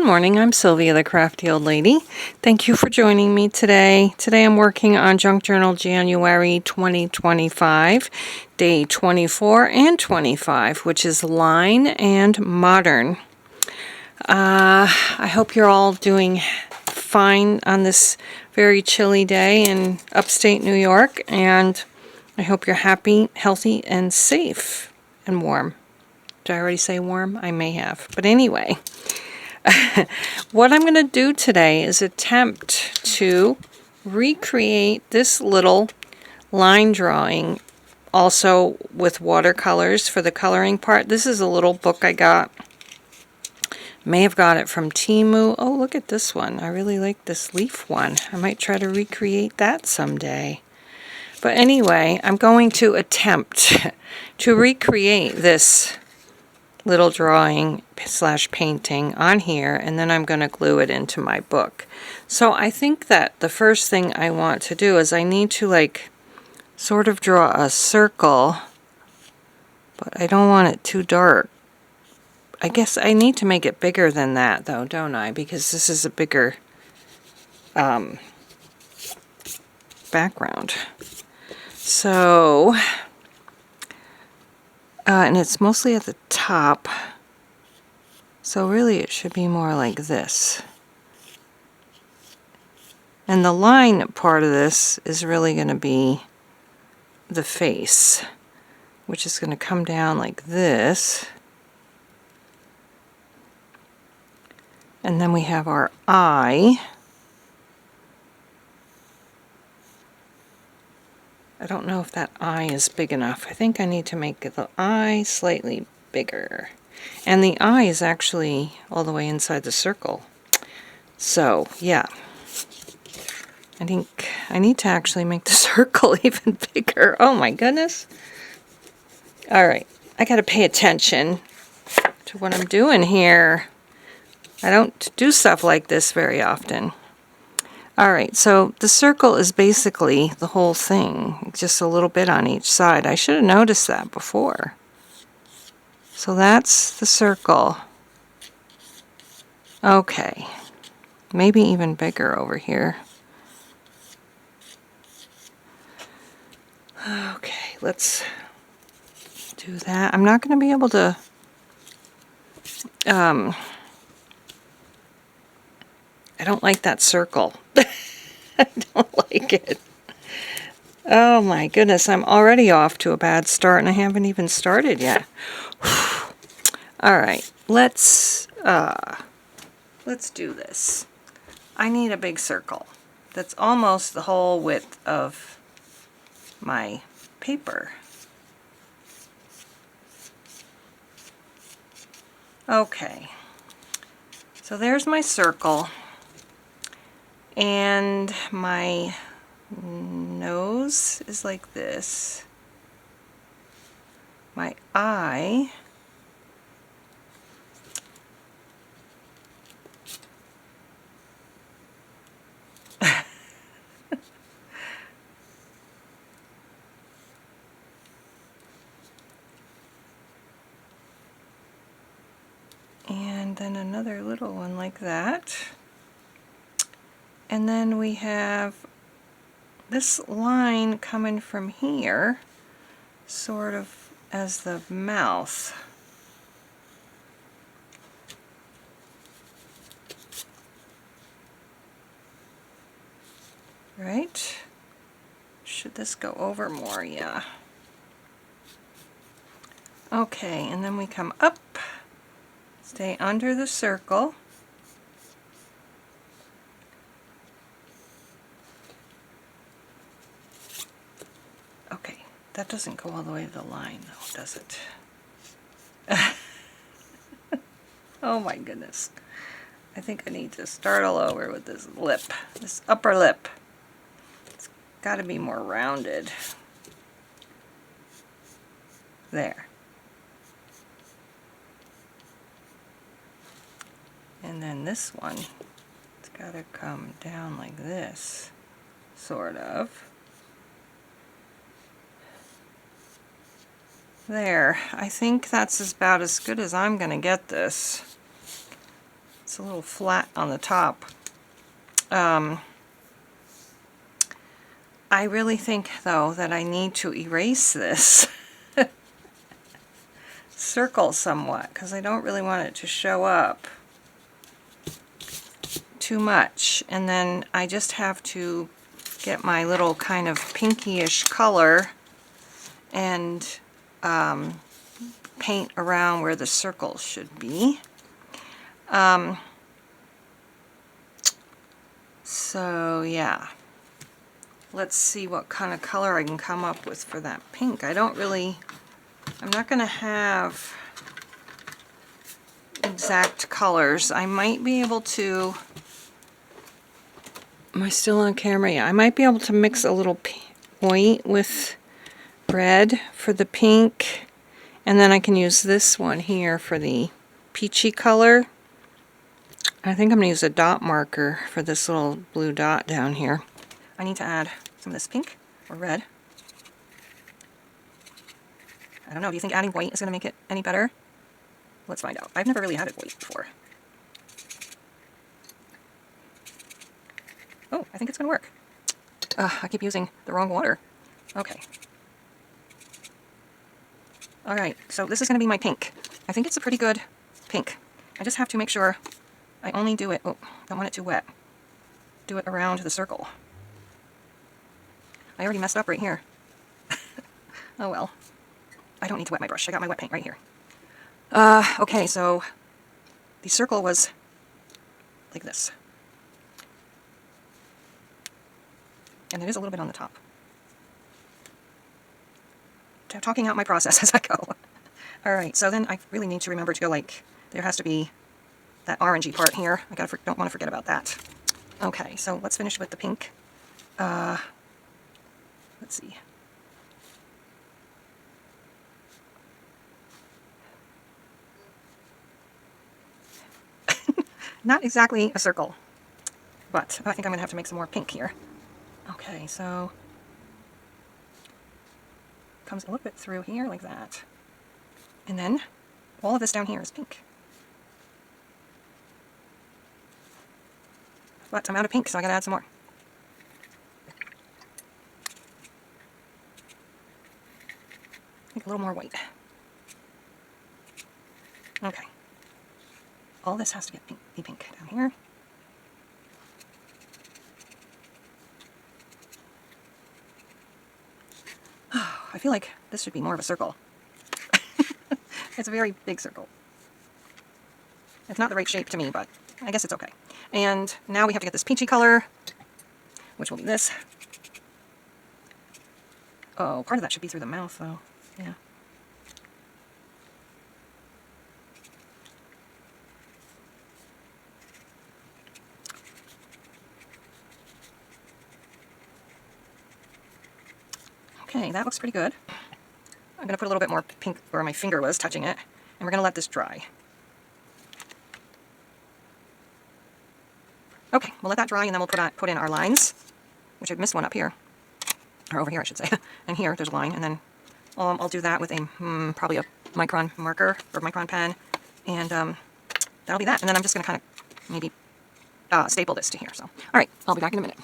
Good morning, I'm Sylvia, the Crafty Old Lady. Thank you for joining me today. Today I'm working on Junk Journal January 2025, day 24 and 25, which is Line and Modern. I hope you're all doing fine on this very chilly day in upstate New York, and I hope you're happy, healthy, and safe and warm. Did I already say warm? I may have. But anyway, what I'm going to do today is attempt to recreate this little line drawing, also with watercolors for the coloring part. This is a little book I got. May have got it from Temu. Oh, look at this one. I really like this leaf one. I might try to recreate that someday. But anyway, I'm going to attempt to recreate this little drawing slash painting on here, and then I'm going to glue it into my book. So I think that the first thing I want to do is I need to like sort of draw a circle, but I don't want it too dark. I guess I need to make it bigger than that though, don't I? Because this is a bigger background. So and it's mostly at the top, so really it should be more like this. And the line part of this is really going to be the face, which is going to come down like this. And then we have our eye. I don't know if that eye is big enough. I think I need to make the eye slightly bigger. And the eye is actually all the way inside the circle. So, yeah. I think I need to actually make the circle even bigger. Oh my goodness. Alright, I gotta pay attention to what I'm doing here. I don't do stuff like this very often. Alright, so the circle is basically the whole thing, just a little bit on each side. I should have noticed that before. So that's the circle. Okay, maybe even bigger over here. Okay, let's do that. I'm not going to be able to I don't like that circle. I don't like it. Oh my goodness, I'm already off to a bad start and I haven't even started yet. Alright, let's do this. I need a big circle. That's almost the whole width of my paper. Okay, so there's my circle, and my nose is like this. My eye and then another little one like that. And then we have this line coming from here, sort of as the mouth. Right? Should this go over more? Yeah. Okay, and then we come up, stay under the circle. Okay, that doesn't go all the way to the line though, does it? Oh my goodness. I think I need to start all over with this lip, this upper lip. It's got to be more rounded. There. And then this one, it's got to come down like this, sort of. There. I think that's about as good as I'm going to get this. It's a little flat on the top. I really think, though, that I need to erase this circle somewhat, because I don't really want it to show up too much. And then I just have to get my little kind of pinkyish color and paint around where the circle should be. So yeah, let's see what kind of color I can come up with for that pink. I'm not going to have exact colors. I might be able to, am I still on camera? Yeah, I might be able to mix a little white with red for the pink, and then I can use this one here for the peachy color. I think I'm going to use a dot marker for this little blue dot down here. I need to add some of this pink or red. I don't know, do you think adding white is going to make it any better? Let's find out. I've never really added white before. Oh, I think it's going to work. I keep using the wrong water. Okay. Alright, so this is going to be my pink. I think it's a pretty good pink. I just have to make sure I only do it, oh, don't want it too wet. Do it around the circle. I already messed up right here. Oh well. I don't need to wet my brush. I got my wet paint right here. Okay, so the circle was like this. And it is a little bit on the top. Talking out my process as I go. Alright, so then I really need to remember to go like, there has to be that orangey part here. I don't want to forget about that. Okay, so let's finish with the pink. Let's see. Not exactly a circle, but I think I'm going to have to make some more pink here. Okay, so comes a little bit through here like that. And then all of this down here is pink. But I'm out of pink, so I gotta add some more. I think a little more white. Okay. All this has to get be pink down here. Oh, I feel like this should be more of a circle. It's a very big circle. It's not the right shape to me, but I guess it's okay. And now we have to get this peachy color, which will be this. Oh, part of that should be through the mouth, though. Yeah. Okay, that looks pretty good. I'm going to put a little bit more pink where my finger was touching it, and we're going to let this dry. Okay, we'll let that dry, and then we'll put in our lines, which I've missed one up here, or over here I should say, and here there's a line, and then I'll do that with a probably a micron marker or micron pen, and that'll be that. And then I'm just going to kind of maybe staple this to here. So, all right, I'll be back in a minute.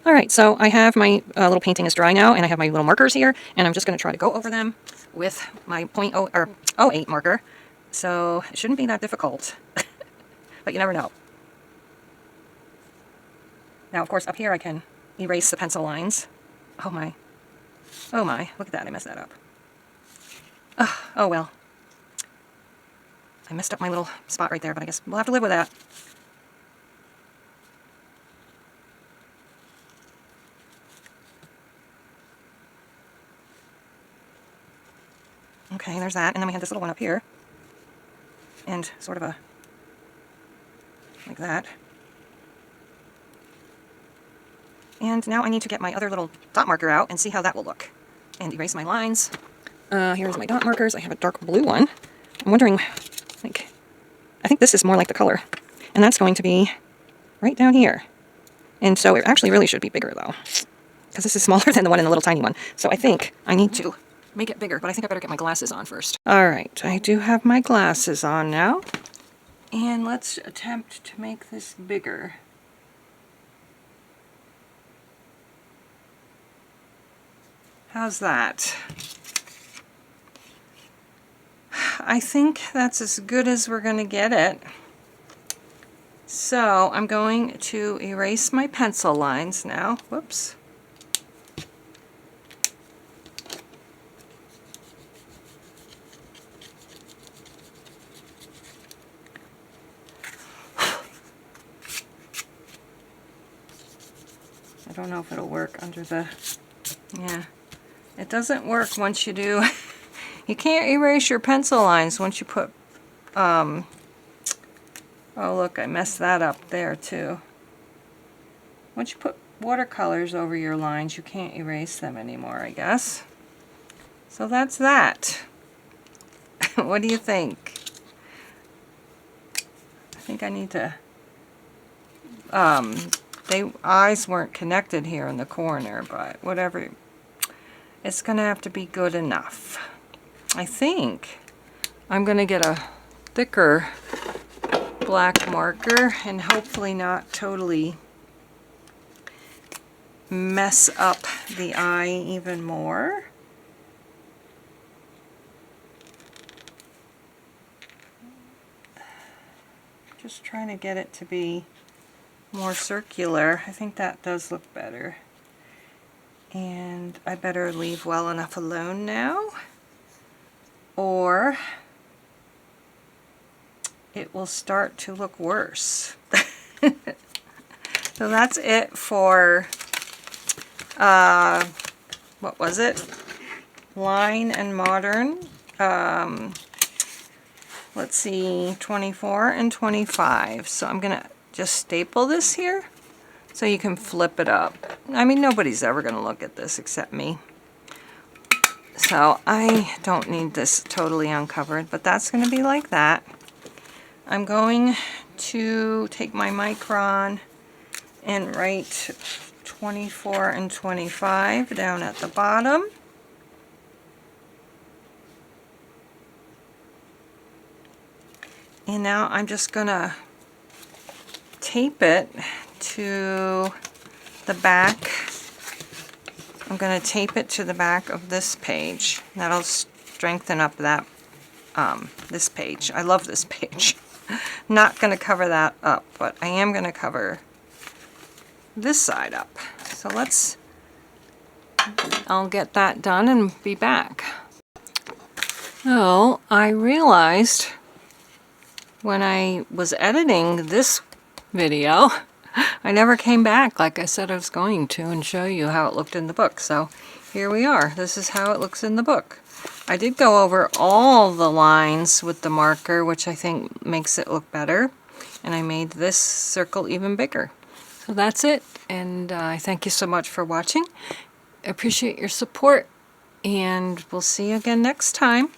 All right, so I have my little painting is dry now, and I have my little markers here, and I'm just going to try to go over them with my .08 marker. So it shouldn't be that difficult, but you never know. Now, of course, up here I can erase the pencil lines. Oh my, look at that, I messed that up. Oh well. I messed up my little spot right there, but I guess we'll have to live with that. Okay, there's that, and then we have this little one up here, and sort of like that. And now I need to get my other little dot marker out and see how that will look, and erase my lines. Here's my dot markers. I have a dark blue one. I'm wondering, like, I think this is more like the color, and that's going to be right down here. And so it actually really should be bigger, though, because this is smaller than the one in the little tiny one. So I think I need to make it bigger, but I think I better get my glasses on first. All right, I do have my glasses on now. And let's attempt to make this bigger. How's that? I think that's as good as we're going to get it. So I'm going to erase my pencil lines now. Whoops. I don't know if it'll work under the, yeah. It doesn't work once you do, you can't erase your pencil lines once you put, oh look, I messed that up there too. Once you put watercolors over your lines, you can't erase them anymore, I guess. So that's that. What do you think? I think I need to, eyes weren't connected here in the corner, but whatever. It's going to have to be good enough. I think I'm going to get a thicker black marker and hopefully not totally mess up the eye even more. Just trying to get it to be more circular. I think that does look better. And I better leave well enough alone now, or it will start to look worse. So that's it for, what was it? Line and Modern. Let's see, 24 and 25. So I'm going to just staple this here so you can flip it up. I mean, nobody's ever going to look at this except me. So I don't need this totally uncovered, but that's going to be like that. I'm going to take my micron and write 24 and 25 down at the bottom. And now I'm just going to tape it to the back. I'm going to tape it to the back of this page. That'll strengthen up that this page. I love this page. Not going to cover that up, but I am going to cover this side up. So I'll get that done and be back. So I realized when I was editing this video, I never came back like I said I was going to and show you how it looked in the book. So here we are. This is how it looks in the book. I did go over all the lines with the marker, which I think makes it look better. And I made this circle even bigger. So that's it. And I thank you so much for watching. I appreciate your support. And we'll see you again next time.